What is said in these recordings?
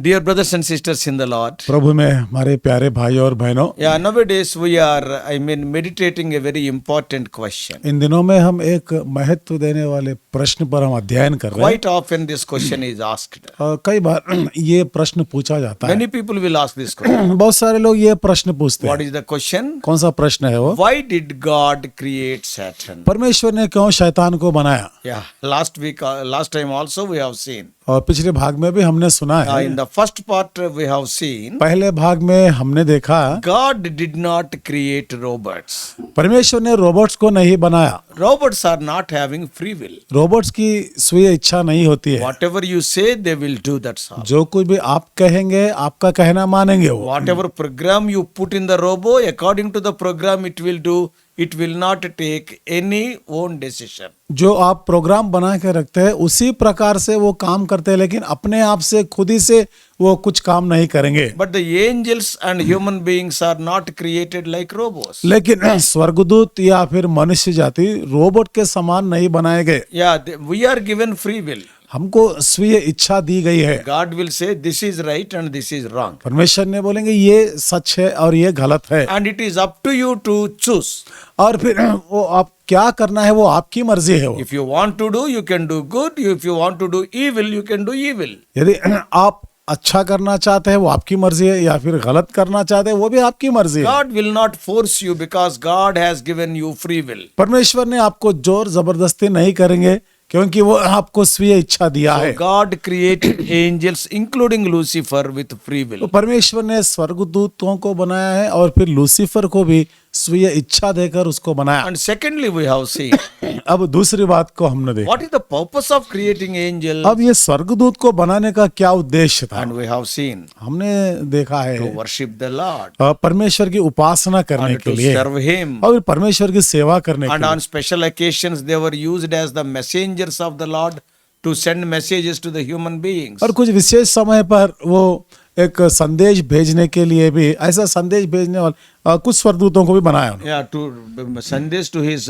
Dear brothers and sisters in the Lord, प्रभु में हमारे प्यारे भाई और बहनों, yeah, nowadays we are, meditating a very important question. इन दिनों में हम एक महत्व देने वाले प्रश्न पर हम अध्ययन कर रहे हैं। Quite often this question is asked. और कई बार ये प्रश्न पूछा जाता है। Many people will ask this question. बहुत सारे लोग ये प्रश्न पूछते What हैं। is the question? कौन सा प्रश्न है वो? Why did God create Satan? परमेश्वर ने क्यों शैतान को बनाया? Yeah, last time also we have seen. और पिछले भाग में भी हमने सुना है। In the first part we have seen, पहले भाग में हमने देखा God did not create robots. परमेश्वर ने रोबोट्स को नहीं बनाया। Robots are not having free will. Robots की स्वीय इच्छा नहीं होती है। Whatever you say, they will do, that's all. जो कुछ भी आप कहेंगे, आपका कहना मानेंगे वो। Whatever program you put in the robo, according to the program it will do. It will not take any own decision. जो आप प्रोग्राम बना के रखते हैं उसी प्रकार से वो काम करते हैं, लेकिन अपने आप से खुद ही से वो कुछ काम नहीं करेंगे। But the angels and human beings are not created like robots. लेकिन स्वर्गदूत या फिर मनुष्य जाति रोबोट के समान नहीं बनाए गए। Yeah, we are given free will. हमको स्वीय इच्छा दी गई है। God will say this is right and this is wrong. परमेश्वर ने बोलेंगे ये सच है और ये गलत है। And it is up to you to choose. और फिर वो आप क्या करना है वो आपकी मर्जी है वो। If you want to do, you can do good. If you want to do evil, you can do evil. यदि आप अच्छा करना चाहते हैं वो आपकी मर्जी है, या फिर गलत करना चाहते हैं वो भी आपकी मर्जी है। God will not force you because God has given you free will. परमेश्वर ने आपको जोर जबरदस्ती नहीं करेंगे क्योंकि वो आपको स्वीय इच्छा दिया है। God created angels including Lucifer with free will. तो परमेश्वर ने स्वर्गदूतों को बनाया है और फिर लूसीफर को भी स्वीय इच्छा देकर उसको बनाया। And secondly we have seen, अब दूसरी बात को हमने देखा, what is the purpose of creating angels? अब ये स्वर्गदूत को बनाने का क्या उद्देश्य था? And we have seen, हमने देखा है to worship the Lord परमेश्वर की उपासना करने and के to लिए serve Him. और परमेश्वर की सेवा करने के And लिए। on special occasions they were used as the messengers of the Lord to send messages to the human beings. और कुछ विशेष समय पर वो एक संदेश भेजने के लिए भी, ऐसा संदेश भेजने वाले कुछ स्वर्गदूतों को भी बनाया उन्होंने। Yeah, to संदेश to his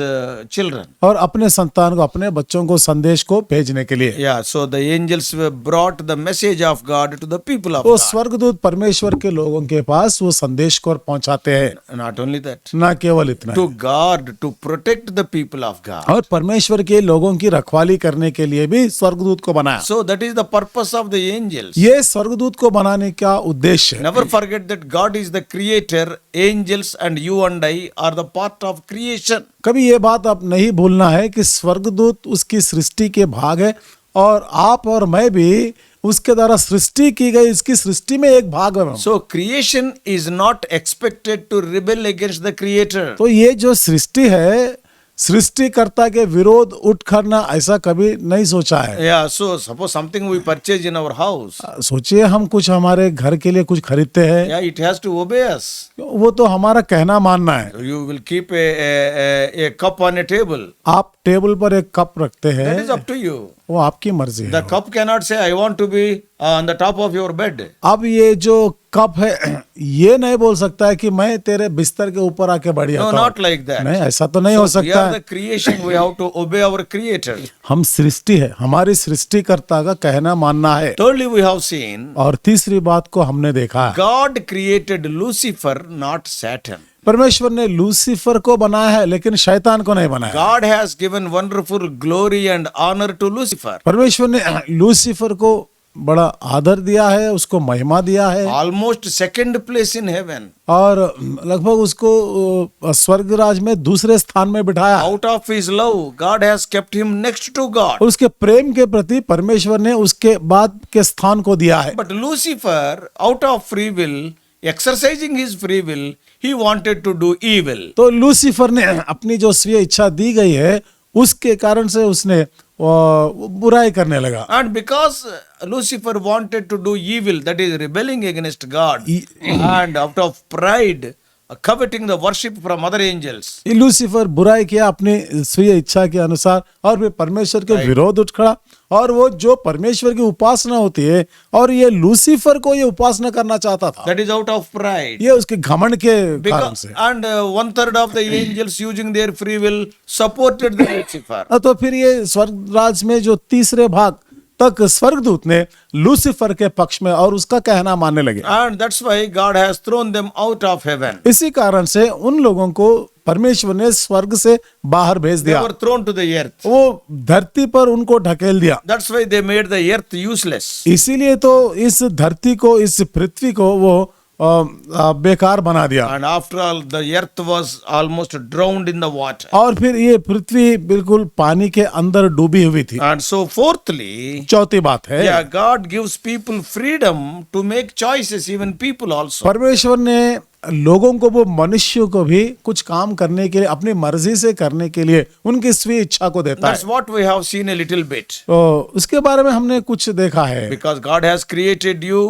children. और अपने संतान को, अपने बच्चों को संदेश को भेजने के लिए। Yeah, so the angels brought the message of God to the people of वो God. स्वर्गदूत परमेश्वर के लोगों के पास वो संदेश को पहुंचाते हैं। Not only that, ना केवल इतना, to guard, to protect the people of God. और परमेश्वर के लोगों की रखवाली करने के लिए भी स्वर्गदूत को बनाया। So that is the purpose of the angels. ये स्वर्गदूत को बनाने का उद्देश्य है। Never forget that God is the creator, angels and you and I are the part of creation. कभी ये बात आप नहीं भूलना है कि स्वर्गदूत उसकी सृष्टि के भाग है और आप और मैं भी उसके द्वारा सृष्टि की गई इसकी सृष्टि में एक भाग है। So creation is not expected to rebel against the creator. तो ये जो सृष्टि है, सृष्टिकर्ता के विरोध उठ करना ऐसा कभी नहीं सोचा है। Yeah, so suppose something we purchase in our house. सोचिए हम कुछ हमारे घर के लिए कुछ खरीदते हैं, Yeah, it has to obey us. वो तो हमारा कहना मानना है। You will keep a cup on a table. आप टेबल पर एक कप रखते That हैं, is up to you. वो आपकी मर्जी है। The cup cannot say, I want to be on the top of your bed. अब ये जो कप है ये नहीं बोल सकता है कि मैं तेरे बिस्तर के ऊपर आके बढ़ No, जाता हूँ। not like that. नहीं, ऐसा तो नहीं हो So we सकता are है। the creation, we have to obey our creator. हम सृष्टि है, हमारी सृष्टिकर्ता का कहना मानना है। Thirdly, we have seen, और तीसरी बात को हमने देखा, God created Lucifer, not Satan. परमेश्वर ने लूसीफर को बनाया है लेकिन शैतान को नहीं बनाया। God has given wonderful glory and honor to Lucifer. परमेश्वर ने लूसीफर को बड़ा आदर दिया है, उसको महिमा दिया है Almost second place in heaven. और लगभग उसको स्वर्ग राज में दूसरे स्थान में बिठाया। Out of his love, God has kept him next to God. और उसके प्रेम के प्रति परमेश्वर ने उसके बाद के स्थान को दिया है। But Lucifer, out of free will, exercising his free will, he wanted to do evil. तो लूसीफर ने अपनी जो स्वीय इच्छा दी गई है उसके कारण से उसने बुराई करने लगा। And because Lucifer wanted to do evil, that is rebelling against God, and out of pride, coveting the worship from other angels. Lucifer बुराई किया अपनी स्वीय इच्छा के अनुसार और फिर परमेश्वर के विरोध उठ खड़ा, और वो जो परमेश्वर की उपासना होती है और ये लूसीफर को ये उपासना करना चाहता था, That is out of pride. ये उसके घमंड के कारण से। And 1/3 of the angels using their free will supported the Lucifer. तो फिर ये स्वर्ग राज में जो तीसरे भाग तक स्वर्गदूत ने लूसीफर के पक्ष में और उसका कहना मानने लगे। And that's why God has thrown them out of heaven. इसी कारण से उन लोगों को परमेश्वर ने स्वर्ग से बाहर भेज They दिया, were thrown to the earth. वो धरती पर उनको ढकेल दिया। That's why they made the earth useless. इसीलिए तो इस धरती को, इस पृथ्वी को वो बेकार बना दिया। And after all, the earth was almost drowned in the water. और फिर ये पृथ्वी बिल्कुल पानी के अंदर डूबी हुई थी। And so fourthly, चौथी बात है, yeah, God gives people freedom to make choices, even people also. परमेश्वर ने लोगों को, वो मनुष्य को भी कुछ काम करने के लिए, अपनी मर्जी से करने के लिए उनकी स्वी इच्छा को देता That's है। what we have seen a little bit. तो उसके बारे में हमने कुछ देखा है। Because God has created you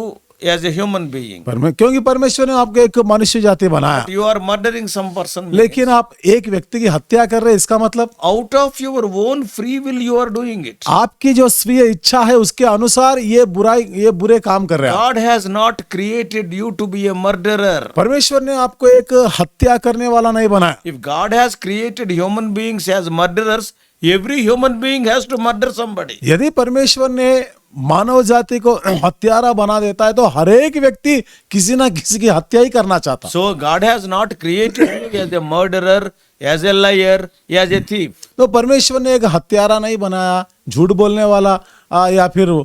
as a human being. क्योंकि परमेश्वर ने आपको एक मनुष्य जाति बनाया, You are murdering some person. लेकिन आप एक व्यक्ति की हत्या कर रहे हैं, इसका मतलब Out of your own free will you are doing it. आपकी जो स्वीय इच्छा है उसके अनुसार ये बुरे काम कर रहे हैं। God has not created you to be a murderer. परमेश्वर ने आपको एक हत्या करने वाला नहीं बनाया। If God has created human beings as murderers, every human being has to murder somebody. यदि परमेश्वर ने मानव जाति को हत्यारा बना देता है तो हर एक व्यक्ति किसी ना किसी की हत्या ही करना चाहता। So God has not created you as a murderer, as a liar, as a thief. तो परमेश्वर ने एक हत्यारा नहीं बनाया, झूठ बोलने वाला या फिर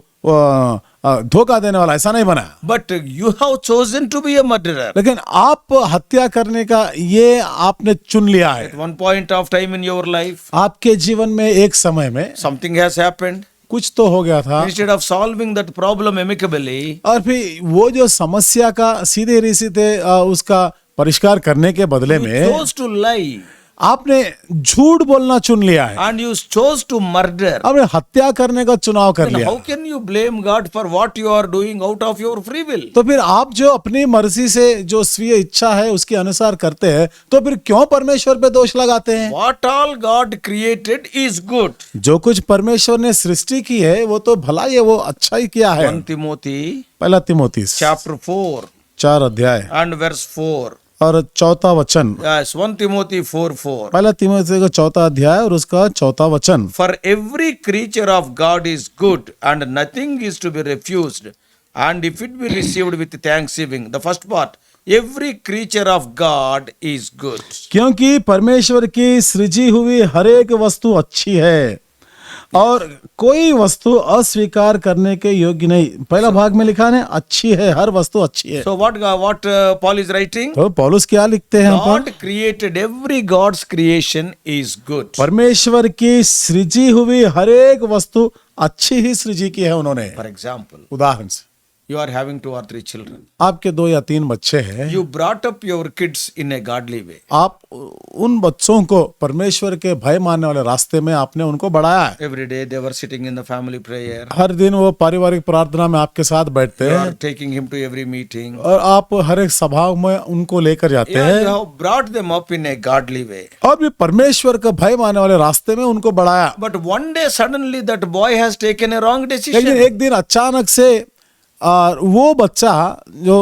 धोखा देने वाला, ऐसा नहीं बनाया। But you have chosen to be a murderer. लेकिन आप हत्या करने का ये आपने चुन लिया है। At one point of time in your life, आपके जीवन में एक समय में something has happened. कुछ तो हो गया था, Instead of solving that problem amicably, और फिर वो जो समस्या का सीधे रीसीधे उसका परिष्कार करने के बदले you में chose to lie आपने झूठ बोलना चुन लिया है, and you chose to murder. आपने हत्या करने का चुनाव कर Then लिया। how can you blame God for what you are doing out of your free will? तो फिर आप जो अपनी मर्जी से जो स्वीय इच्छा है उसके अनुसार करते हैं, तो फिर क्यों परमेश्वर पे दोष लगाते हैं? What all God created is good. जो कुछ परमेश्वर ने सृष्टि की है वो तो भला ही है, वो अच्छा ही किया है। 1 Timothy पहला तिमोथी chapter 4 4 अध्याय and verse 4. और 4 वचन। Yes, 1 Timothy 4:4. पहला तिमोथी का 4 अध्याय और उसका 4 वचन। For every creature of God is good, and nothing is to be refused, and if it be received with thanksgiving. The first part, every creature of God is good. क्योंकि परमेश्वर की सृजी हुई हर एक वस्तु अच्छी है और कोई वस्तु अस्वीकार करने के योग्य नहीं। पहला भाग में लिखा है अच्छी है, हर वस्तु अच्छी है। So what Paul is writing? तो पौलुस क्या लिखते हैं यहाँ पर? God created every God's creation is good. परमेश्वर की सृजी हुई हर एक वस्तु अच्छी ही सृजी की है उन्होंने। For example, उदाहरण से you are having 2 or 3 children. आपके 2 या 3 बच्चे हैं, You brought up your kids in a godly way. आप उन बच्चों को परमेश्वर के भय मानने वाले रास्ते में आपने उनको बढ़ाया है। Every day they were sitting in the family prayer. हर दिन वो पारिवारिक प्रार्थना में आपके साथ बैठते You हैं are taking him to every meeting. और आप हर एक सभा में उनको लेकर जाते Yeah, you हैं have brought them up in a godly way. और भी परमेश्वर का भय मानने वाले रास्ते में उनको बढ़ाया। But one day suddenly that boy has taken a wrong लेकिन decision. एक दिन अचानक से वो बच्चा जो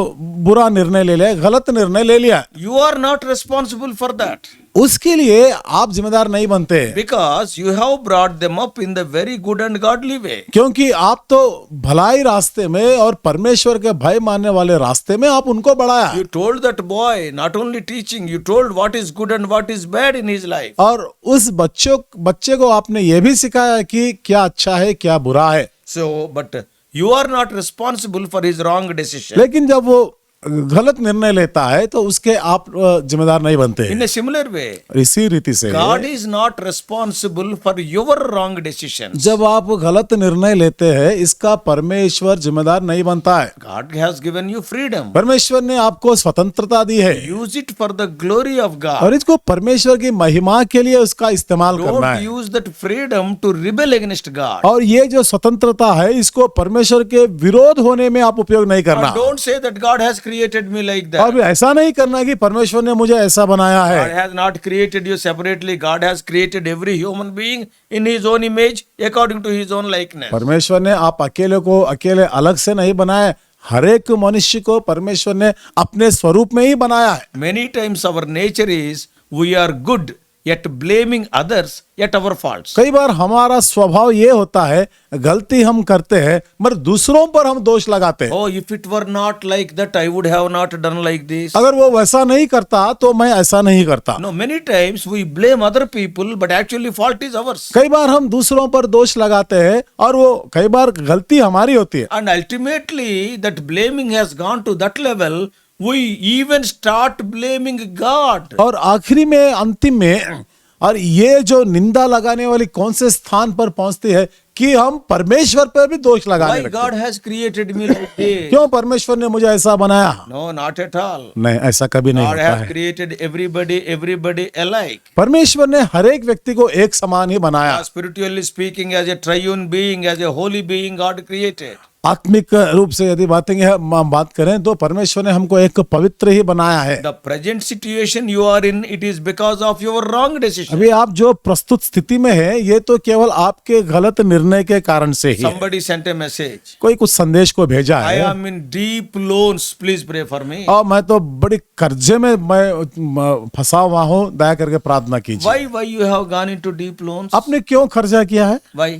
बुरा निर्णय ले लिया, गलत निर्णय ले लिया, You are not responsible for that. उसके लिए आप जिम्मेदार नहीं बनते, Because you have brought them up in the very good and godly way. क्योंकि आप तो भलाई रास्ते में और परमेश्वर के भय मानने वाले रास्ते में आप उनको बढ़ाया। You told that boy, not only teaching, you told what is good and what is bad in his life. और उस बच्चे को आपने ये भी सिखाया कि क्या अच्छा है क्या बुरा है। So, but you are not responsible for his wrong decision. लेकिन जब वो गलत निर्णय लेता है तो उसके आप जिम्मेदार नहीं बनते। In a similar way, इसी रीति से God is not responsible for your wrong decisions. जब आप गलत निर्णय लेते हैं इसका परमेश्वर जिम्मेदार नहीं बनता है। God has given you freedom. परमेश्वर ने आपको स्वतंत्रता दी है Use it for the glory of God. और इसको परमेश्वर की महिमा के लिए उसका इस्तेमाल करना Don't है। use that freedom to rebel against God. और ये जो स्वतंत्रता है इसको परमेश्वर के विरोध होने में आप उपयोग नहीं करना। Don't say that God has created me like that. और ऐसा नहीं करना कि परमेश्वर ने मुझे ऐसा बनाया God है। has not created you separately. God has created every human being in His own image, according to His own likeness. परमेश्वर ने आप अकेले को अकेले अलग से नहीं बनाया, हर एक मनुष्य को परमेश्वर ने अपने स्वरूप में ही बनाया है। Many times our nature is we are good yet blaming others yet our faults. कई बार हमारा स्वभाव ये होता है, गलती हम करते हैं मगर दूसरों पर हम दोष लगाते हैं। Oh, if it were not like that, I would have not done like this. अगर वो वैसा नहीं करता तो मैं ऐसा नहीं करता। No, many times we blame other people, but actually fault is ours. कई बार हम दूसरों पर दोष लगाते हैं और वो कई बार गलती हमारी होती है। And ultimately, that blaming has gone to that level, we even start blaming God. और आखिरी में, अंतिम में, और ये जो निंदा लगाने वाली कौन से स्थान पर पहुंचती है कि हम परमेश्वर पर भी दोष लगाने Why लगते God हैं। has created me like this? क्यों परमेश्वर ने मुझे ऐसा बनाया? No, not at all. नहीं, ऐसा कभी नहीं God होता has है। created everybody alike. परमेश्वर ने हर एक व्यक्ति को एक समान ही बनाया। Spiritually speaking, as a triune being, as a holy being, God created. आत्मिक रूप से यदि हम बात करें तो परमेश्वर ने हमको एक पवित्र ही बनाया है। The present situation you are in, it is because of your wrong decision. अभी आप जो प्रस्तुत स्थिति में है ये तो केवल आपके गलत निर्णय के कारण से ही है। Somebody sent a message. कोई कुछ संदेश को भेजा I है am in deep loans. Please pray for me. और मैं तो बड़ी कर्जे में मैं फंसा हुआ हूँ, दया करके प्रार्थना कीजिए। Why you have gone into deep loans? आपने क्यों कर्जा किया है? Why?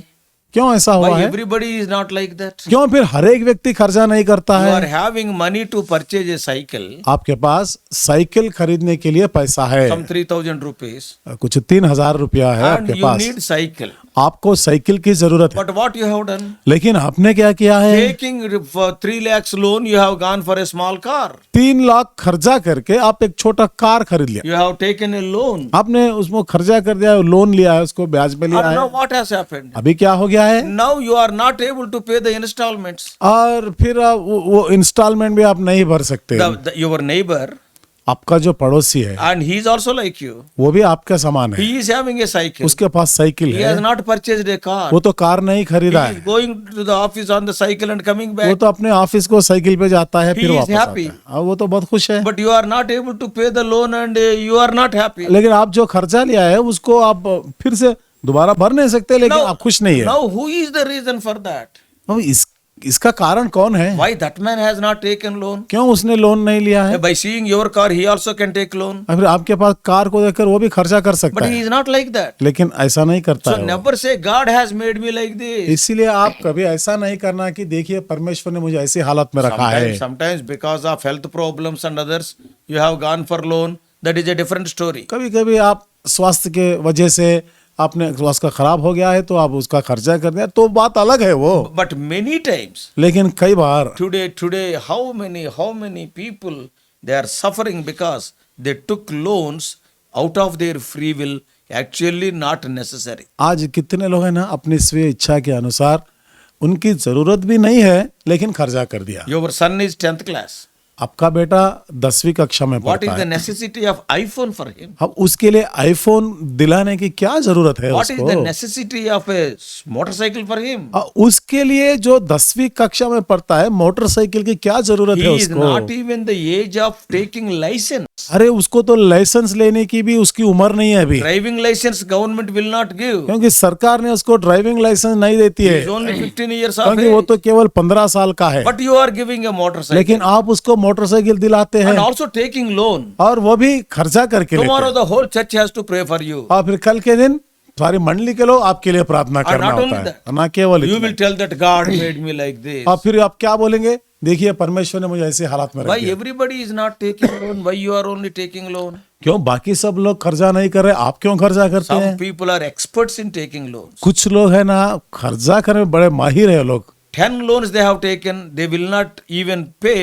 क्यों ऐसा हुआ Why है? everybody is not like that? क्यों फिर हर एक व्यक्ति कर्जा नहीं करता You are है? having money to purchase a cycle, आपके पास साइकिल खरीदने के लिए पैसा है, some 3,000 rupees, कुछ 3,000 रुपया है and आपके you पास, need cycle. आपको साइकिल की जरूरत है। But what you have done? लेकिन आपने क्या किया है? Taking for 3 lakhs loan, you have gone for a small car. 3 lakh खर्चा करके आप एक छोटा कार खरीद लिया। You have taken a loan. आपने उसमें खर्चा कर दिया, लोन लिया है, उसको ब्याज पे लिया And now है। what has happened? अभी क्या हो गया है? Now you are not able to pay the installments. और फिर वो इंस्टॉलमेंट भी आप नहीं भर सकते। Your neighbor, आपका जो पड़ोसी है and he is also like you. वो भी आपका समान है, He is having a cycle. उसके पास साइकिल He है, has not purchased a car. वो तो कार नहीं He खरीदा is है, going to the office on the cycle and coming वो back. तो अपने ऑफिस को साइकिल पे जाता है, He फिर is वापस आता happy. है। और वो तो बहुत खुश है। But you are not able to pay the loan and you are not happy. लेकिन आप जो खर्चा लिया है उसको आप फिर से दोबारा भर नहीं सकते, लेकिन Now- आप खुश नहीं है। Now who is the reason for that? अब इसका कारण कौन है? Why that man has not taken loan? क्यों उसने लोन नहीं लिया है? By seeing your car, he also can take loan. और फिर आपके पास कार को देखकर वो भी खर्चा कर सकता But he है, is not like that. लेकिन ऐसा नहीं करता So है वो। never say God has made me like this. इसीलिए आप कभी ऐसा नहीं करना कि देखिए परमेश्वर ने मुझे ऐसी हालत में रखा है। Sometimes because of health problems and others, you have gone for loan. That is a different story. कभी कभी आप स्वास्थ्य के वजह से आपने स्वास्थ्य का खराब हो गया है तो आप उसका खर्चा कर दिया, तो बात अलग है वो। But many times, लेकिन कई बार today, how many people they are suffering because they took loans out of their free will, actually not necessary. आज कितने लोग हैं ना अपनी स्व इच्छा के अनुसार, उनकी जरूरत भी नहीं है लेकिन खर्चा कर दिया। Your son is 10th class. आपका बेटा 10वीं कक्षा में What is पढ़ता the है, necessity of iPhone for him? अब उसके लिए आईफोन दिलाने की क्या जरूरत है What is the उसको? necessity of a motorcycle for him? उसके लिए जो 10वीं कक्षा में पढ़ता है मोटरसाइकिल की क्या जरूरत है He is उसको? not even the age of taking license. अरे उसको तो लाइसेंस लेने की भी उसकी उम्र नहीं है अभी, Driving license government will not give. क्योंकि सरकार ने उसको ड्राइविंग लाइसेंस नहीं देती He है, is only 15 years of क्योंकि वो age. तो केवल 15 साल का है। But you are giving a motorcycle लेकिन आप उसको मोटरसाइकिल दिलाते हैं and also taking loan. और वो भी खर्चा करके लेते Tomorrow हैं। the whole church has to pray for you. और फिर कल के दिन सारी मंडली के लोग आपके लिए प्रार्थना करना not only होता है, that, ना केवल You इतना। will tell that God made me like this. और फिर आप क्या बोलेंगे? देखिए परमेश्वर ने मुझे ऐसे हालात में रख Why दिया। everybody is not taking loan? Why you are only taking loan? क्यों बाकी सब लोग खर्चा नहीं कर रहे, आप क्यों खर्चा करते Some हैं? people are experts in taking loans. कुछ लोग है ना खर्चा करने में बड़े माहिर है लोग। 10 loans they have taken, they will not even pay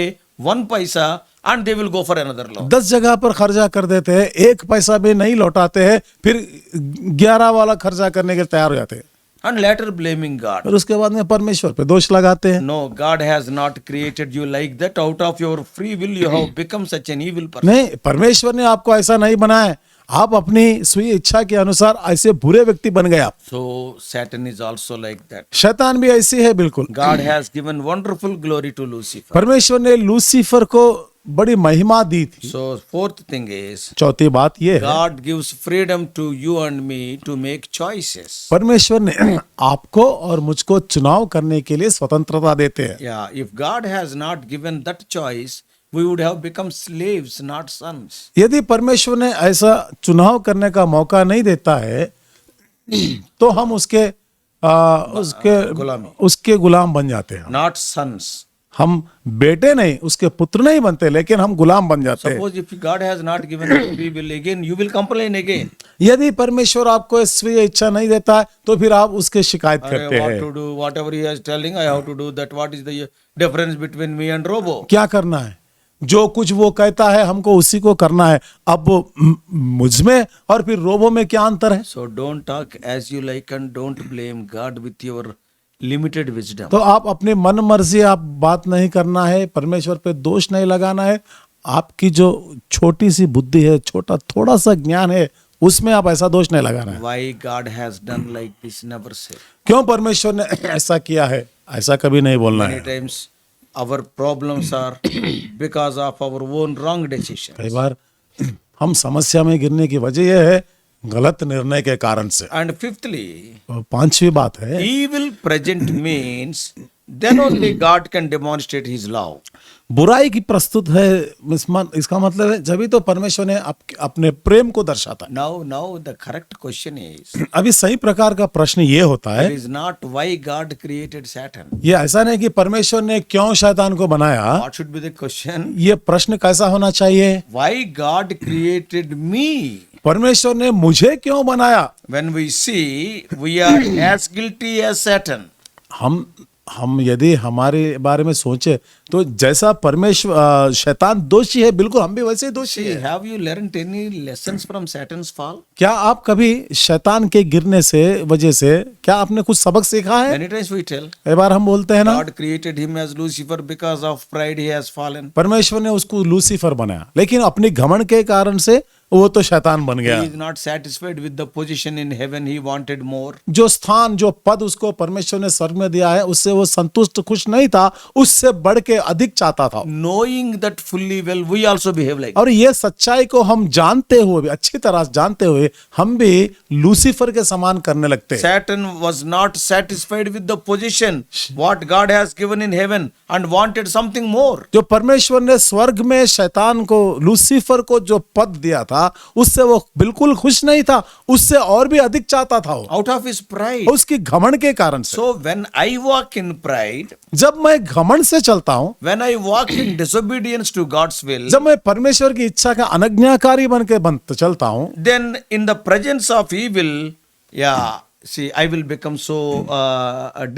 1 paisa and they will go for another loan. 10 जगह पर खर्चा कर देते हैं, 1 पैसा भी नहीं लौटाते हैं, फिर 11 वाला खर्चा करने के लिए तैयार हो जाते हैं, And later blaming God. और उसके बाद में परमेश्वर पे दोष लगाते हैं। No, God has not created you like that. Out of your free will, you have become such an evil person. नहीं, परमेश्वर ने आपको ऐसा नहीं बनाया, आप अपनी स्वीय इच्छा के अनुसार ऐसे बुरे व्यक्ति बन गए आप। So Satan is also like that. शैतान भी ऐसी है बिल्कुल। God has given wonderful glory to Lucifer. परमेश्वर ने लूसीफर को बड़ी महिमा दी थी। So fourth thing is, चौथी बात ये है, God gives freedom to you and me to make choices. परमेश्वर ने आपको और मुझको चुनाव करने के लिए स्वतंत्रता देते हैं। Yeah, if God has not given that choice, we would have become slaves, not sons. यदि परमेश्वर ने ऐसा चुनाव करने का मौका नहीं देता है तो हम उसके गुलाम बन जाते हैं। Not sons. हम बेटे नहीं, उसके पुत्र नहीं बनते, लेकिन हम गुलाम बन जाते हैं। Suppose if God has not given you free will again, you will complain again. यदि परमेश्वर आपको स्वीय इच्छा नहीं देता है तो फिर आप उसके शिकायत करते What हैं। to do? Whatever he is telling, I have to do that. What is the difference between me and robo? क्या करना है? जो कुछ वो कहता है हमको उसी को करना है। अब मुझमें और फिर रोबो में क्या अंतर है? So don't talk as you like and don't blame God with your limited wisdom. तो आप अपनी मन मर्जी आप बात नहीं करना है, परमेश्वर पे दोष नहीं लगाना है। आपकी जो छोटी सी बुद्धि है, छोटा थोड़ा सा ज्ञान है, उसमें आप ऐसा दोष नहीं लगाना है। Why God has done like this? Never say. क्यों परमेश्वर ने ऐसा किया है, ऐसा कभी नहीं बोलना Many है। times our problems are because of our own wrong decisions. कई बार हम समस्या में गिरने की वजह यह है गलत निर्णय के कारण से। And fifthly, और पांचवी बात है, evil present means then only God can demonstrate His love. बुराई की प्रस्तुत है, इसका मतलब है जब भी तो परमेश्वर ने अपने प्रेम को दर्शाता है। Now the correct question is, अभी सही प्रकार का प्रश्न ये होता है, it is not why God created Satan. ये ऐसा नहीं कि परमेश्वर ने क्यों शैतान को बनाया। What should be the question? ये प्रश्न कैसा होना चाहिए, Why God created me? परमेश्वर ने मुझे क्यों बनाया। When we see we are as guilty as Satan. हम यदि हमारे बारे में सोचे तो जैसा परमेश्वर शैतान दोषी है, बिल्कुल हम भी वैसे ही दोषी See, है। have you learned any lessons from Satan's fall? क्या आप कभी शैतान के गिरने से वजह से क्या आपने कुछ सबक सीखा है? Many times we tell कई बार हम बोलते हैं ना, God created him as Lucifer because of pride he has fallen. परमेश्वर ने उसको लूसीफर बनाया, लेकिन अपनी घमंड के कारण से वो तो शैतान बन गया। He is not satisfied with the position in heaven. He wanted more. जो स्थान जो पद उसको परमेश्वर ने स्वर्ग में दिया है उससे वो संतुष्ट खुश नहीं था, उससे बढ़ के अधिक चाहता था। Knowing that fully well, we also behave like. और ये सच्चाई को हम जानते हुए भी, अच्छी तरह जानते हुए हम भी लूसीफर के समान करने लगते हैं। Satan was not satisfied with the position what God has given in heaven and wanted something more. जो परमेश्वर ने स्वर्ग में शैतान को, लूसीफर को जो पद दिया था उससे वो बिल्कुल खुश नहीं था, उससे और भी अधिक चाहता था वो, Out of his pride. उसकी घमंड के कारण से। So when I walk in pride, जब मैं घमंड से चलता हूं, when I walk in disobedience to God's will, जब मैं परमेश्वर की इच्छा का अनज्ञाकारी बन के चलता हूं, then in the presence of evil, see, I will become so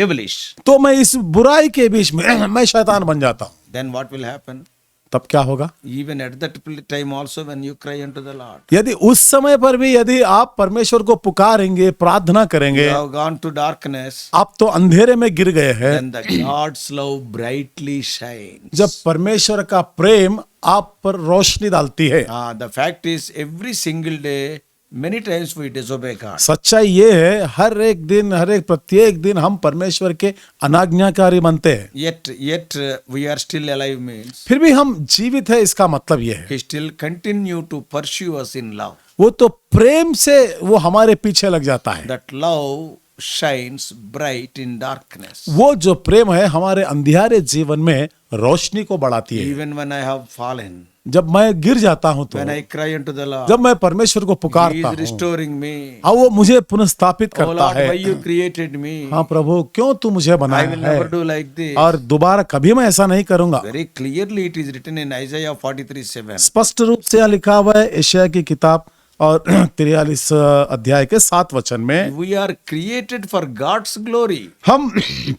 devilish. तो मैं इस बुराई के बीच में मैं शैतान बन जाता हूं। Then what will happen? तब क्या होगा? Even at that time also when you cry unto the Lord. यदि उस समय पर भी यदि आप परमेश्वर को पुकारेंगे, प्रार्थना करेंगे, You have gone to darkness. आप तो अंधेरे में गिर गए हैं। Then the God's love brightly shines. जब परमेश्वर का प्रेम आप पर रोशनी डालती है। The fact is every single day, many times we disobey God. सच्चाई ये है हर एक दिन, हर एक प्रत्येक दिन हम परमेश्वर के अनाज्ञाकारी बनते हैं। Yet we are still alive means फिर भी हम जीवित है, इसका मतलब ये है He still continue to pursue us in love. वो तो प्रेम से वो हमारे पीछे लग जाता है। That love shines bright in darkness. वो जो प्रेम है हमारे अंधियारे जीवन में रोशनी को बढ़ाती है। Even when I have fallen, जब मैं गिर जाता हूं तो, when I cry unto the Lord, जब मैं परमेश्वर को He पुकारता is हूं, restoring me. हाँ वो मुझे पुनर्स्थापित Oh करता Lord, why है। you created me? हाँ प्रभु, क्यों तू मुझे I बनाया will never है, do like this. और दोबारा कभी मैं ऐसा नहीं करूंगा। Very clearly it is written in Isaiah 43:7. स्पष्ट रूप से यहाँ लिखा हुआ है एशिया की किताब और 43 अध्याय के 7 वचन में, We are created for God's glory. हम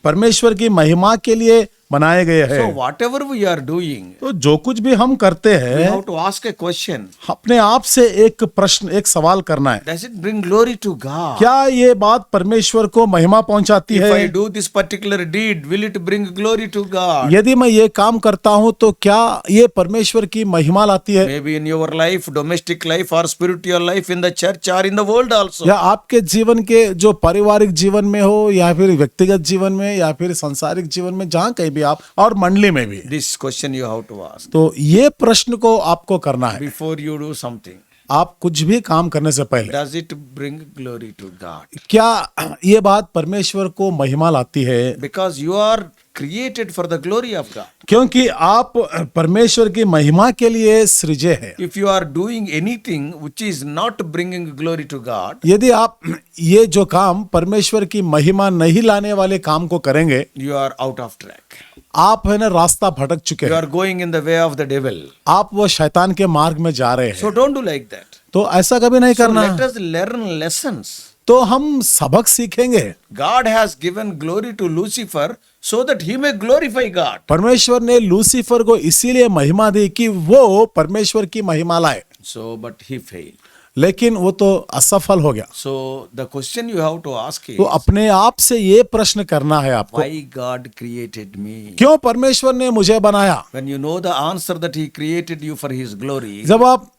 परमेश्वर की महिमा के लिए बनाए गए So हैं। whatever we are doing, तो जो कुछ भी हम करते we हैं, have to ask a question. अपने आप से एक प्रश्न, एक सवाल करना है, Does it bring glory to God? क्या ये बात परमेश्वर को महिमा पहुंचाती If I है? do this particular deed, will it bring glory to God? यदि मैं ये काम करता हूं तो क्या ये परमेश्वर की महिमा लाती है? Maybe in your life, domestic life or spiritual life, in the church or in the world also. या आपके जीवन के जो पारिवारिक जीवन में हो, या फिर व्यक्तिगत जीवन में, या फिर सांसारिक जीवन में, जहां कहीं भी आप, और मंडली में भी। This question you have to ask तो ये प्रश्न को आपको करना है before you do something. आप कुछ भी काम करने से पहले, Does it bring glory to God? क्या ये बात परमेश्वर को महिमा लाती है? Because you are created for the glory of God. क्योंकि आप परमेश्वर की महिमा के लिए सृजे हैं। If you are doing anything which is not bringing glory to God, यदि आप ये जो काम परमेश्वर की महिमा नहीं लाने वाले काम को करेंगे, you are out of track. आप है ना रास्ता भटक चुके You हैं, are going in the way of the devil. आप वो शैतान के मार्ग में जा रहे हैं। So don't do like that. तो ऐसा कभी नहीं So करना। let us learn lessons. तो हम सबक सीखेंगे। God has given glory to Lucifer so that he may glorify God. परमेश्वर ने लूसीफर को इसीलिए महिमा दी कि वो परमेश्वर की महिमा लाए, So, but he failed. लेकिन वो तो असफल हो गया। So the question you have to ask is, तो अपने आप से ये प्रश्न करना है आपको, why God created me? क्यों परमेश्वर ने मुझे बनाया? When you know the answer that he created you for his glory, जब आप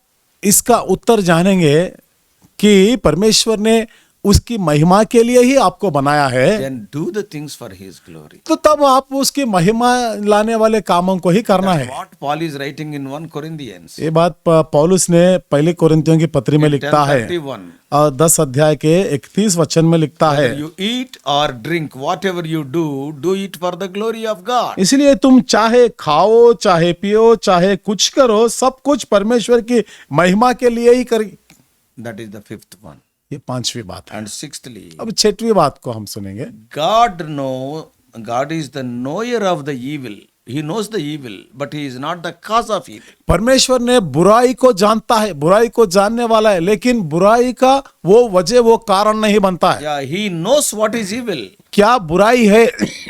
इसका उत्तर जानेंगे कि परमेश्वर ने उसकी महिमा के लिए ही आपको बनाया है, then do the things for his glory. तो तब आप उसकी महिमा लाने वाले कामों को ही करना है। What Paul is writing in 1 Corinthians ये बात पौलुस ने पहले कोरिन्थियों की पत्री में लिखता है 10:31. और 10 अध्याय के 31 वचन में लिखता है, Whether you eat or drink, whatever you do it for the glory of God. इसलिए तुम चाहे खाओ, चाहे पियो, चाहे कुछ करो, सब कुछ परमेश्वर की महिमा के लिए ही करी। That is the 5th one. ये 5वीं बात है। And 6thly, अब 6वीं बात को हम सुनेंगे। God is the knower of the evil. He knows the evil, but he is not the cause of evil. परमेश्वर ने बुराई को जानता है, बुराई को जानने वाला है, लेकिन बुराई का वो वजह, वो कारण नहीं बनता है। Yeah, he knows what is evil. क्या बुराई है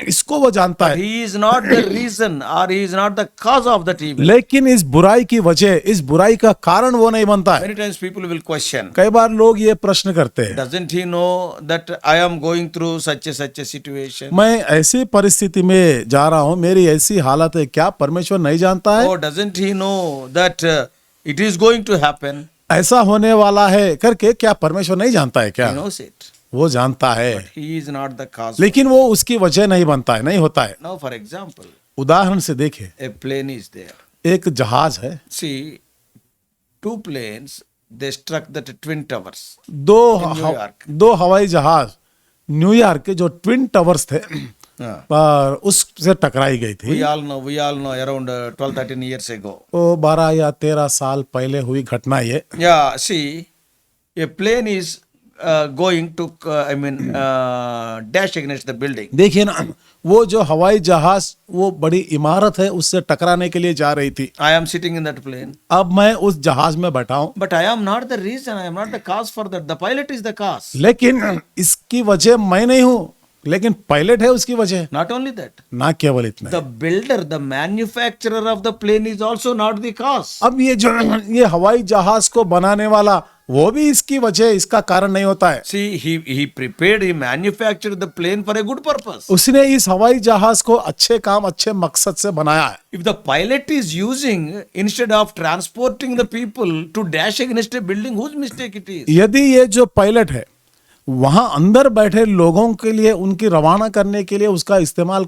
इसको वो जानता है, He is not the reason or he is not the cause of that evil. लेकिन इस बुराई की वजह, इस बुराई का कारण वो नहीं बनता है। Many times people will question, कई बार लोग ये प्रश्न करते हैं, doesn't he know that I am going through such a situation? मैं ऐसी परिस्थिति में जा रहा हूं, मेरी ऐसी हालत है, क्या परमेश्वर नहीं जानता है? Oh, doesn't he know that it is going to happen? ऐसा होने वाला है करके क्या परमेश्वर नहीं जानता है He क्या? knows it. वो जानता है, He is not the cause. लेकिन वो उसकी वजह नहीं बनता है, नहीं होता है। Now, for example, उदाहरण से देखिए, a plane is there. एक जहाज है, See, 2 planes, they struck the twin towers. दो In New York. दो हवाई जहाज न्यूयॉर्क के जो ट्विन टावर्स थे पर उससे टकराई गई थी। We all know around 12-13 years ago. वो 12 या 13 साल पहले हुई घटना ये। Yeah, see, a plane is going to, dash against the building. देखिए ना, वो जो हवाई जहाज वो बड़ी इमारत है उससे टकराने के लिए जा रही थी। I am sitting in that plane. अब मैं उस जहाज में बैठा हूं, But I am not the reason, I am not the cause for that. The pilot is the cause. लेकिन इसकी वजह मैं नहीं हूं, लेकिन पायलट है उसकी वजह। Not only that, ना केवल इतना, the builder, the manufacturer of the plane is also not the cause. अब ये हवाई जहाज को बनाने वाला वो भी इसकी वजह, इसका कारण नहीं होता है। See, he prepared, he manufactured the plane for a good purpose. उसने इस हवाई जहाज को अच्छे काम, अच्छे मकसद से बनाया है। If the pilot is using, instead of transporting the people to dash against a building, whose mistake it is? यदि ये जो पायलट है वहां अंदर बैठे लोगों के लिए, उनकी रवाना करने के लिए उसका इस्तेमाल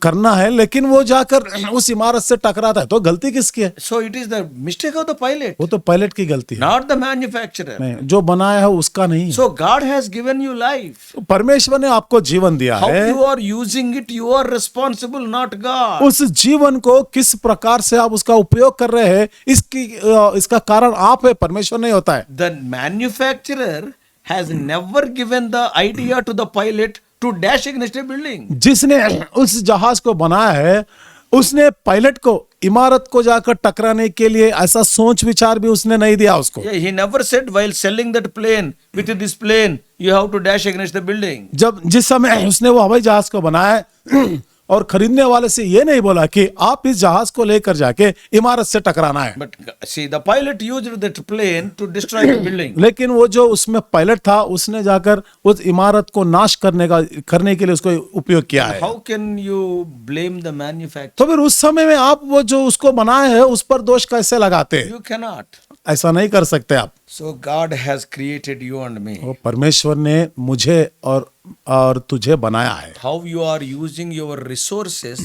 करना है, लेकिन वो जाकर उस इमारत से टकराता है, तो गलती किसकी है? So it is the mistake of the pilot, वो तो पायलट की गलती है, not the manufacturer. नहीं, जो बनाया है उसका नहीं है। So God has given you life. तो परमेश्वर ने आपको जीवन दिया How है, you are using it, you are responsible, not God. उस जीवन को किस प्रकार से आप उसका उपयोग कर रहे हैं, इसका कारण आप है, परमेश्वर नहीं होता है। The manufacturer has never given the idea to the pilot to dash against a building. जिसने उस जहाज को बनाया है उसने पायलट को इमारत को जाकर टकराने के लिए ऐसा सोच विचार भी उसने नहीं दिया उसको। Yeah, he never said while selling that plane, with this plane you have to dash against the building. जिस समय उसने वो हवाई जहाज को बनाया है और खरीदने वाले से ये नहीं बोला कि आप इस जहाज को लेकर जाके इमारत से टकराना है। But see, the pilot used that plane to destroy the building. लेकिन वो जो उसमें पायलट था उसने जाकर उस इमारत को नाश करने के लिए उसको उपयोग किया है। How can you blame the manufacturer? तो फिर उस समय में आप वो जो उसको बनाए है उस पर दोष कैसे लगाते हैं? You cannot. ऐसा नहीं कर सकते आप। So God has created you and me. वो परमेश्वर ने मुझे और तुझे बनाया है। How you are using your resources,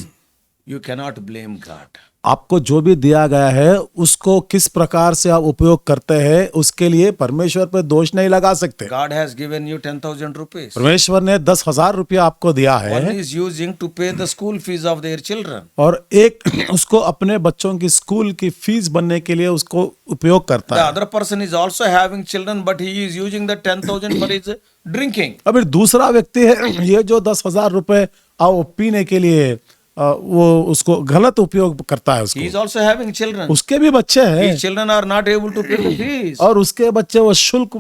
you cannot blame God. आपको जो भी दिया गया है उसको किस प्रकार से आप उपयोग करते हैं उसके लिए परमेश्वर पर दोष नहीं लगा सकते। God has given you 10,000 rupees. परमेश्वर ने 10,000 रुपया आपको दिया One है is using to pay the school fees of their children. और एक उसको अपने बच्चों की स्कूल की फीस बनने के लिए उसको उपयोग The करता है। other person is also having children, but he is using the 10,000 for his drinking. अभी दूसरा व्यक्ति है ये जो 10,000 रुपए वो पीने के लिए वो उसको गलत उपयोग करता है He is उसको। also having children. उसके भी बच्चे हैं His children are not able to pay the fees. और उसके बच्चे वो शुल्क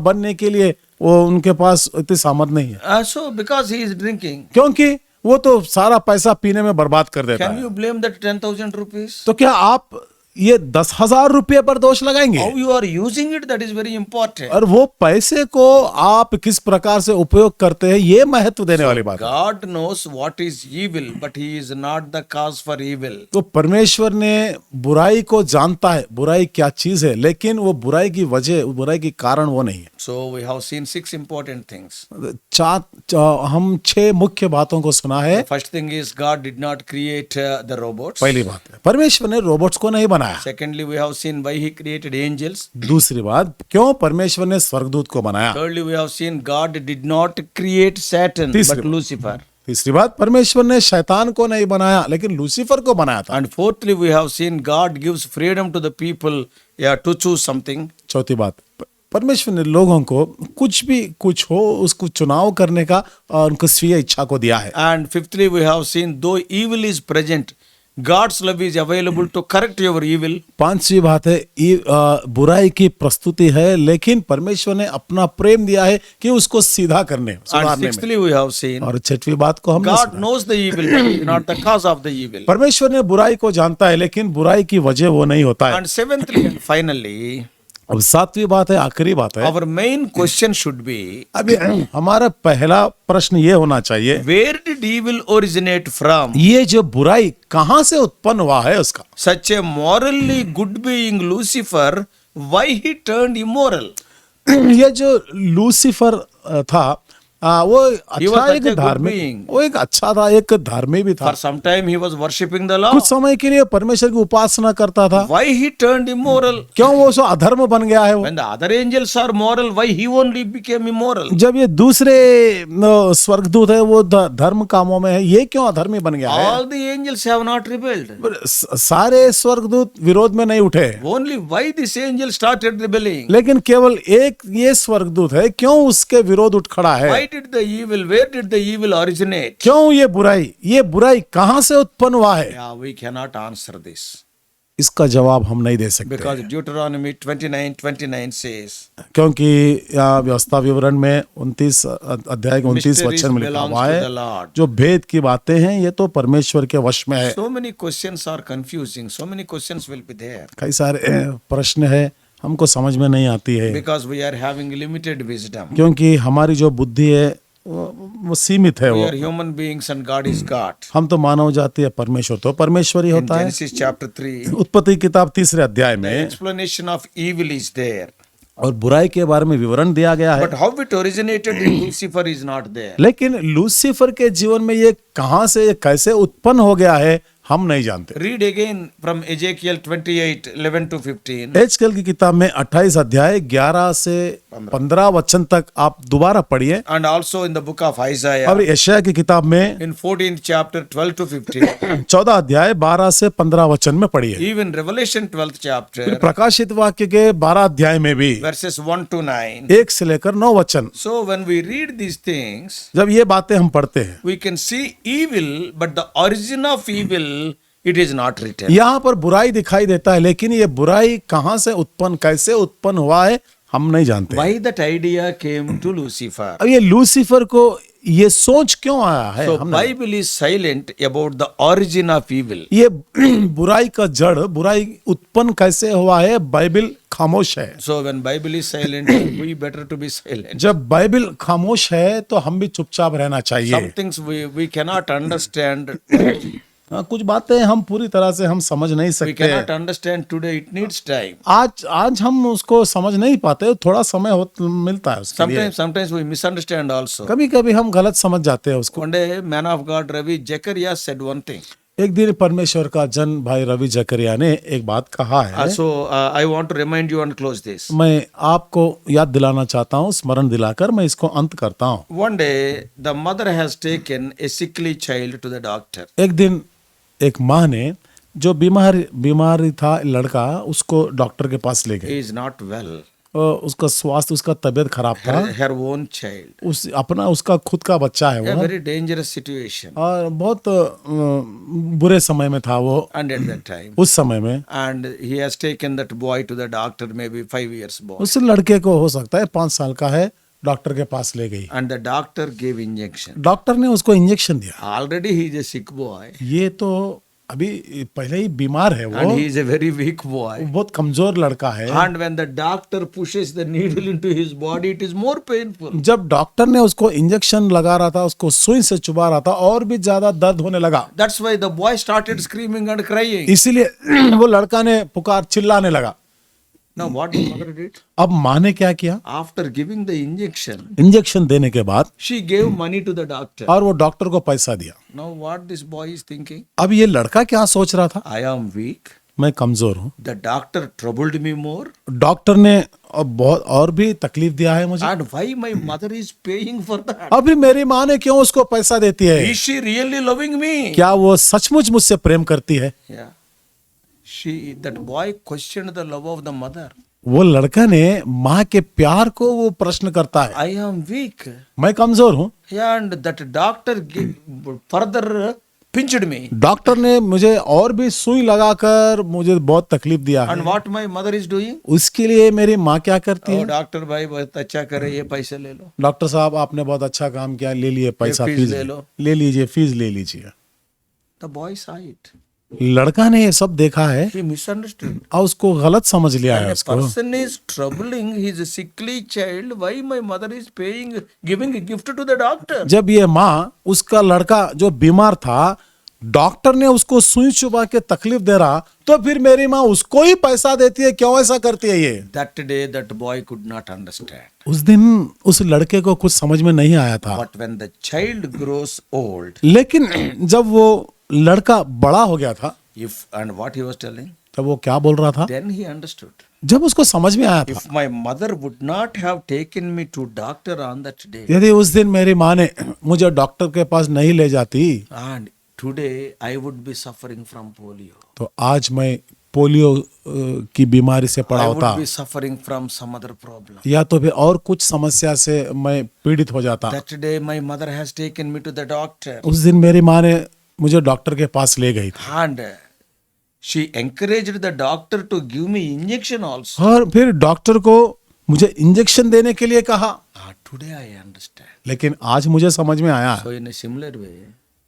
बनने के लिए वो उनके पास इतनी सामर्थ नहीं है, So because he is drinking, क्योंकि वो तो सारा पैसा पीने में बर्बाद कर देता can है। you blame that 10,000 rupees? तो क्या आप ये 10,000 रुपये पर दोष लगाएंगे? How you are using it, that is very important. और वो पैसे को आप किस प्रकार से उपयोग करते हैं ये महत्व देने वाली बात है। God knows what is evil, but he is not the cause for evil. तो परमेश्वर ने बुराई को जानता है, बुराई क्या चीज है, लेकिन वो बुराई की वजह, बुराई की कारण वो नहीं है। So we have seen 6 important things. हम 6 मुख्य बातों को सुना है। The first thing is God did not create the robots. पहली बात है परमेश्वर ने रोबोट्स को नहीं बनाया। Secondly, we have seen why he created angels. दूसरी बात क्यों परमेश्वर ने स्वर्गदूत को बनाया। Thirdly, we have seen God did not create Satan, तीसरी- but Lucifer. तीसरी बात परमेश्वर ने शैतान को नहीं बनाया लेकिन लूसीफर को बनाया था। And fourthly, we have seen God gives freedom to the people, to choose something. चौथी बात परमेश्वर ने लोगों को कुछ हो उसको चुनाव करने का और उनको स्वीय इच्छा को दिया है। And fifthly, we have seen though evil is present, God's love is available to correct your evil. पांचवी बात है बुराई की प्रस्तुति है लेकिन परमेश्वर ने अपना प्रेम दिया है कि उसको सीधा करने And सुधारने में। sixthly, we have seen और छठवीं बात को हमने God सुना। knows the evil, but he is not the cause of the evil. परमेश्वर ने बुराई को जानता है लेकिन बुराई की वजह वो नहीं होता है। And seventhly and finally, अब सातवीं बात है, आखिरी बात है। our main question should be, अभी हमारा पहला प्रश्न ये होना चाहिए where did evil originate from? ये जो बुराई कहाँ से उत्पन्न हुआ है उसका। Such a morally good being Lucifer, why he turned immoral? ये जो लूसीफर था वो He was अच्छा such एक a good धार्मिक, being. वो एक अच्छा था, एक धार्मिक भी था। For some time he was worshipping the law. कुछ समय के लिए परमेश्वर की उपासना करता था। Why he turned immoral? क्यों वो सो अधर्म बन गया है वो? When the other angels are moral, why he only became immoral? जब ये दूसरे स्वर्गदूत है वो धर्म कामों में है, ये क्यों अधर्मी बन गया है? All the angels have not rebelled. सारे स्वर्गदूत विरोध में नहीं उठे, Only why this angel started rebelling? लेकिन केवल एक ये स्वर्गदूत है क्यों उसके विरोध उठ खड़ा है? Why did the evil, where did the evil originate? क्यों ये बुराई कहां से उत्पन्न हुआ है? Yeah, we cannot answer this. इसका जवाब हम नहीं दे सकते Because Deuteronomy 29:29 says, क्योंकि व्यवस्था विवरण में 29 अध्याय के 29 Mysteries वचन में लिखा belongs हुआ to है the Lord. जो भेद की बातें हैं ये तो परमेश्वर के वश में है। So many questions are confusing. So many questions will be there. कई सारे प्रश्न है हमको समझ में नहीं आती है Because we are having limited wisdom. क्योंकि हमारी जो बुद्धि है वो सीमित है। We वो are human beings and God is God. हम तो मानव जाति है, परमेश्वर तो परमेश्वर ही In होता है। Genesis chapter 3, उत्पत्ति किताब 3 अध्याय the में explanation of evil is there. और बुराई के बारे में विवरण दिया गया है, But how it originated in Lucifer is not there. लेकिन लूसीफर के जीवन में ये कहां से, ये कैसे उत्पन्न हो गया है हम नहीं जानते। Read again from Ezekiel 28:11 to 15. एजकेल की किताब में 28 अध्याय 11 से 15 वचन तक आप दोबारा पढ़िए। And also in the book of Isaiah, और यशायाह की किताब में in 14th chapter 12 to 15. 14 अध्याय 12 से 15 वचन में पढ़िए। Even Revelation 12th chapter, प्रकाशित वाक्य के 12 अध्याय में भी verses 1 to 9. 1 से लेकर 9 वचन। So when we read these things, जब ये बातें हम पढ़ते हैं we can see evil, but the origin of evil, it is not written. यहाँ पर बुराई दिखाई देता है लेकिन ये बुराई कहाँ से उत्पन्न, कैसे उत्पन्न हुआ है हम नहीं जानते। Why that idea came to Lucifer? अब ये लूसीफर को ये सोच क्यों आया है So हम Bible is silent about the origin of evil. ये बुराई का जड़, बुराई उत्पन्न कैसे हुआ है, बाइबल खामोश है। So when Bible is silent, we better to be silent. जब बाइबल खामोश है तो हम भी चुपचाप रहना Some चाहिए। things we cannot understand. हाँ, कुछ बातें हम पूरी तरह से हम समझ नहीं We सकते। cannot understand today. It needs time. आज हम उसको समझ नहीं पाते, थोड़ा समय मिलता है उसके लिए। Sometimes we misunderstand also. कभी कभी हम गलत समझ जाते हैं उसको। One day, man of God Ravi Zechariah said one thing. एक दिन परमेश्वर का जन भाई रवि जकरिया ने एक बात कहा है, So I want to remind you and close this. मैं आपको याद दिलाना चाहता हूँ, स्मरण दिलाकर मैं इसको अंत करता हूँ। One day, the mother has taken a sickly child to the doctor. एक दिन एक माँ ने जो बीमारी था लड़का, उसको डॉक्टर के पास ले He गई। is not well. उसका स्वास्थ्य, उसका तबीयत खराब था। Her own child. उसका खुद का बच्चा है A वो, very dangerous situation. और बहुत बुरे समय में था वो And at that time. उस समय में। And he has taken that boy to the doctor, maybe 5 years boy. उस लड़के को हो सकता है 5 साल का है, डॉक्टर के पास ले गई। And the doctor gave injection. Doctor ने उसको इंजेक्शन दिया। Already he is a sick boy. ये तो अभी पहले ही बीमार है And वो he is a very weak boy. बहुत कमजोर लड़का है। And when the doctor pushes the needle into his body, it is more painful. जब डॉक्टर ने उसको इंजेक्शन लगा रहा था, उसको सुई से चुबा रहा था, और भी ज्यादा दर्द होने लगा। That's why the boy started screaming and crying. इसीलिए वो लड़का ने चिल्लाने लगा। Now what the mother did? अब माँ ने क्या किया? After giving the injection, injection देने के बाद she gave money to the doctor. और वो डॉक्टर को पैसा दिया। Now what this boy is thinking? अब ये लड़का क्या सोच रहा था? I am weak. मैं कमजोर हूँ, The doctor troubled me more. Doctor ने बहुत और भी तकलीफ दिया है मुझे, And why my mother is paying for that? अभी मेरी माँ ने क्यों उसको पैसा देती है? Is she really loving me? क्या वो सचमुच मुझसे प्रेम करती है? Yeah. That boy questioned the love of the mother. वो लड़का ने माँ के प्यार को वो प्रश्न करता है। I am weak. मैं कमजोर हूँ। And that doctor further pinched me. Doctor ने मुझे और भी सुई लगाकर मुझे बहुत तकलीफ दिया है। And what my mother is doing? उसके लिए मेरी माँ क्या करती Oh, है? डॉक्टर भाई बहुत अच्छा करे, ये पैसे ले लो. डॉक्टर साहब आपने बहुत अच्छा काम किया, ले लिए पैसा, फीस फीस ले लो। ले लीजिए, फीस ले लीजिए। The boy saw it. लड़का ने ये सब देखा है He misunderstood. और उसको गलत समझ लिया है A उसको। person is troubling his sickly child. Why my mother is giving a gift to the doctor? जब ये माँ उसका लड़का जो बीमार था, डॉक्टर ने उसको सुई चुबा के तकलीफ दे रहा, तो फिर मेरी माँ उसको ही पैसा देती है, क्यों ऐसा करती है ये? That day, that boy could not understand. उस दिन उस लड़के को कुछ समझ में नहीं आया था। But when the child grows old, लेकिन जब वो लड़का बड़ा हो गया था, and what he was telling, तब वो क्या बोल रहा था? then he understood. जब उसको समझ में आया था, If my mother would not have taken me to doctor on that day, यदि उस दिन मेरी माँ ने मुझे डॉक्टर के पास नहीं ले जाती, and today I would be suffering from polio. तो आज मैं पोलियो की बीमारी से पड़ा I होता, would be suffering from some other problem. या तो फिर और कुछ समस्या से मैं पीड़ित हो जाता। That day my mother has taken me to the doctor. उस दिन मेरी माँ ने मुझे डॉक्टर के पास ले गई थी, And she encouraged the doctor to give me injection also. और फिर डॉक्टर को मुझे इंजेक्शन देने के लिए कहा। Today I understand. लेकिन आज मुझे समझ में आया, So in a similar way,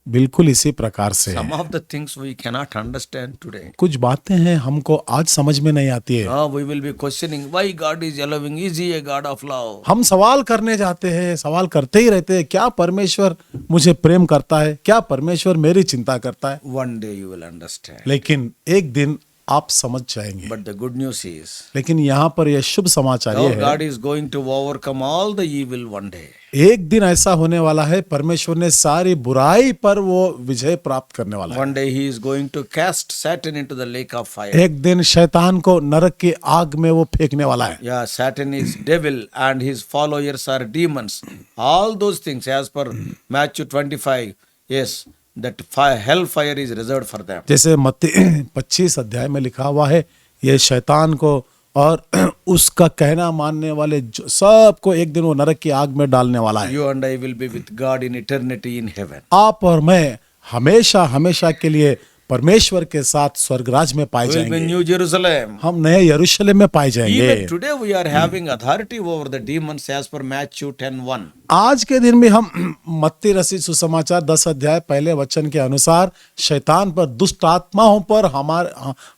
बिल्कुल इसी प्रकार से some of the things we cannot understand today. कुछ बातें हैं हमको आज समझ में नहीं आती है। Now we will be questioning why God is loving. Is he a God of love? हम सवाल करने जाते हैं, सवाल करते ही रहते हैं, क्या परमेश्वर मुझे प्रेम करता है? क्या परमेश्वर मेरी चिंता करता है? One day you will understand. लेकिन एक दिन आप समझ जाएंगे। But the good news is, लेकिन यहाँ पर यह शुभ समाचार ये now है, God is going to overcome all the evil one day. एक दिन ऐसा होने वाला है, परमेश्वर ने सारी बुराई पर वो विजय प्राप्त करने वाला है। One day he is going to cast Satan into the lake of fire. एक दिन शैतान को नरक की आग में वो फेंकने वाला है। Yeah, Satan is devil and his followers are demons. All those things as per Matthew 25. Yes, that hell fire is reserved for them. जैसे मत्ती 25 अध्याय में लिखा हुआ है, ये शैतान को और उसका कहना मानने वाले सबको एक दिन वो नरक की आग में डालने वाला है। You and I will be with God in eternity in heaven. आप और मैं हमेशा हमेशा के लिए परमेश्वर के साथ स्वर्गराज में पाए We will be in जाएंगे। New Jerusalem. हम नए यरूशलेम में पाए जाएंगे। Even today we are having authority over the demons as per Matthew 10:1. आज के दिन में हम मत्ती रचित सुसमाचार 10 अध्याय पहले वचन के अनुसार शैतान पर, दुष्ट आत्माओं पर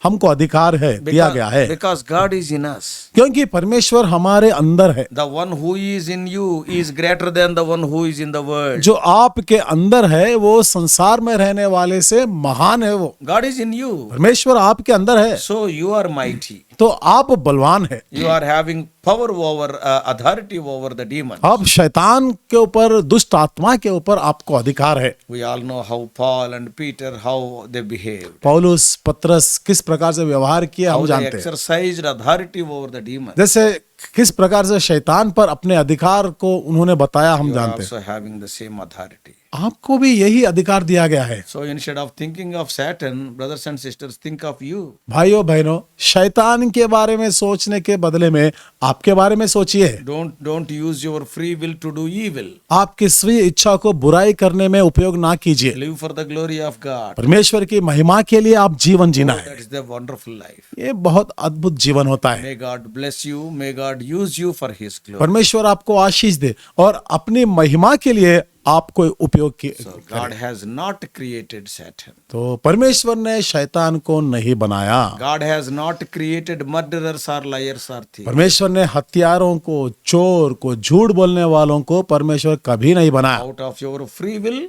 हमको अधिकार है, दिया गया है, Because God is in us. क्योंकि परमेश्वर हमारे अंदर है। The one who is in you is greater than the one who is in the world. जो आपके अंदर है वो संसार में रहने वाले से महान है। वो God is in you. परमेश्वर आपके अंदर है, So you are mighty. तो आप बलवान है। You are having power over, authority over the demon. अब शैतान के ऊपर, दुष्ट आत्मा के ऊपर आपको अधिकार है। We all know how Paul and Peter, how they behaved. पौलुस, पतरस किस प्रकार से व्यवहार किया How हम they जानते हैं। exercised authority over the demon. जैसे किस प्रकार से शैतान पर अपने अधिकार को उन्होंने बताया हम You are जानते हैं। also having the same authority. आपको भी यही अधिकार दिया गया है। So instead of thinking of Satan, brothers and sisters, think of you. भाइयों बहनों, शैतान के बारे में सोचने के बदले में आपके बारे में सोचिए। Don't use your free will to do evil. आपकी स्वीय इच्छा को बुराई करने में उपयोग ना कीजिए। Live for the glory of God. परमेश्वर की महिमा के लिए आप जीवन जीना है। That is the wonderful life. ये बहुत अद्भुत जीवन होता है। May God bless you. May God use you for His glory. परमेश्वर आपको आशीष दे और अपनी महिमा के लिए आपको उपयोग की। So God has not created Satan. तो परमेश्वर ने शैतान को नहीं बनाया। God has not created murderers or liars or thieves. परमेश्वर ने हत्यारों को, चोर को, झूठ बोलने वालों को परमेश्वर कभी नहीं बनाया। Out of your free will,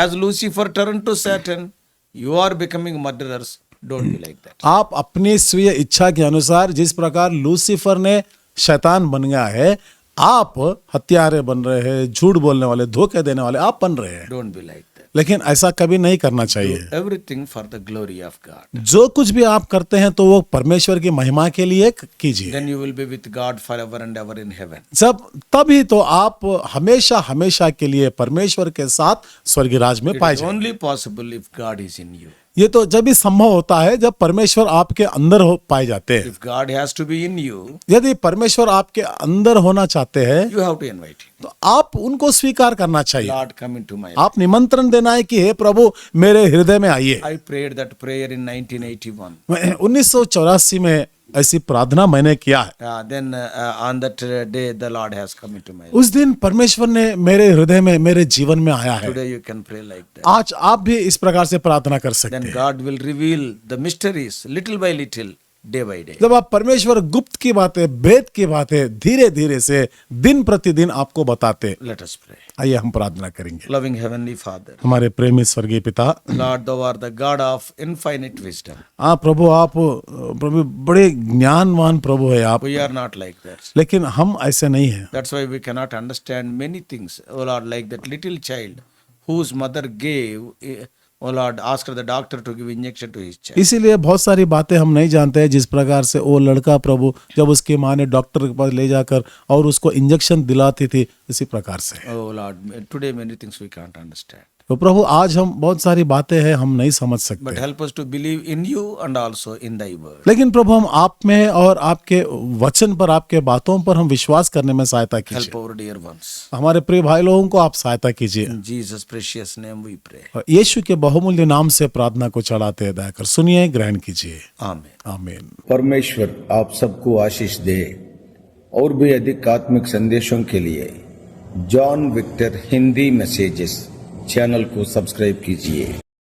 as Lucifer turned to Satan, you are becoming murderers. Don't be like that. आप अपनी स्वीय इच्छा के अनुसार जिस प्रकार लूसीफर ने शैतान बन गया है, आप हत्यारे बन रहे हैं, झूठ बोलने वाले, धोखे देने वाले आप बन रहे हैं। Don't be like that. लेकिन ऐसा कभी नहीं करना चाहिए। Everything for the glory of God. जो कुछ भी आप करते हैं तो वो परमेश्वर की महिमा के लिए कीजिए। Then you will be with God forever and ever in heaven. तभी तो आप हमेशा हमेशा के लिए परमेश्वर के साथ स्वर्गीय राज में It पाए is जाए। only possible if God is in you. ये तो जब भी संभव होता है जब परमेश्वर आपके अंदर हो पाए जाते हैं। If God has to be in you, यदि परमेश्वर आपके अंदर होना चाहते हैं you have to invite Him. तो आप उनको स्वीकार करना चाहिए। Lord, come into my life. आप निमंत्रण देना है कि हे प्रभु मेरे हृदय में आइए। I prayed that prayer in 1981. 1984 में ऐसी प्रार्थना मैंने किया है। Then on that day, the Lord has come into my life. उस दिन परमेश्वर ने मेरे हृदय में, मेरे जीवन में आया है। Today you can pray like that. आज आप भी इस प्रकार से प्रार्थना कर सकते Then हैं। God will reveal the mysteries little by little, day by day. जब आप परमेश्वर गुप्त की बातें, भेद की बातें धीरे धीरे से दिन प्रतिदिन आपको बताते। Let us pray. आइए हम प्रार्थना करेंगे। Loving Heavenly Father, हमारे प्रेमी स्वर्गीय पिता, Lord, Thou art the God of infinite wisdom. प्रभु आप प्रभु बड़े ज्ञानवान प्रभु है आप, We are not like that. लेकिन हम ऐसे नहीं हैं। That's why we cannot understand many things. Oh Lord, like that little child whose mother gave, oh Lord, asked the doctor to give injection to his child. इसीलिए बहुत सारी बातें हम नहीं जानते हैं, जिस प्रकार से वो लड़का प्रभु जब उसकी माँ ने डॉक्टर के पास ले जाकर और उसको इंजेक्शन दिलाती थी, इसी प्रकार से। Oh Lord, today many things we can't understand. तो प्रभु आज हम बहुत सारी बातें हैं हम नहीं समझ सकते, But help us to believe in you and also in thy word. लेकिन प्रभु हम आप में और आपके वचन पर, आपके बातों पर हम विश्वास करने में सहायता Help कीजिए। our dear ones. हमारे प्रिय भाई लोगों को आप सहायता कीजिए। In Jesus' precious name we pray. और यीशु के बहुमूल्य नाम से प्रार्थना को चढ़ाते हैं, दया कर सुनिए, ग्रहण कीजिए। Amen. आमीन। परमेश्वर आप सबको आशीष दे। और भी अधिक आत्मिक संदेशों के लिए John Victor Hindi messages channel को सब्सक्राइब कीजिए।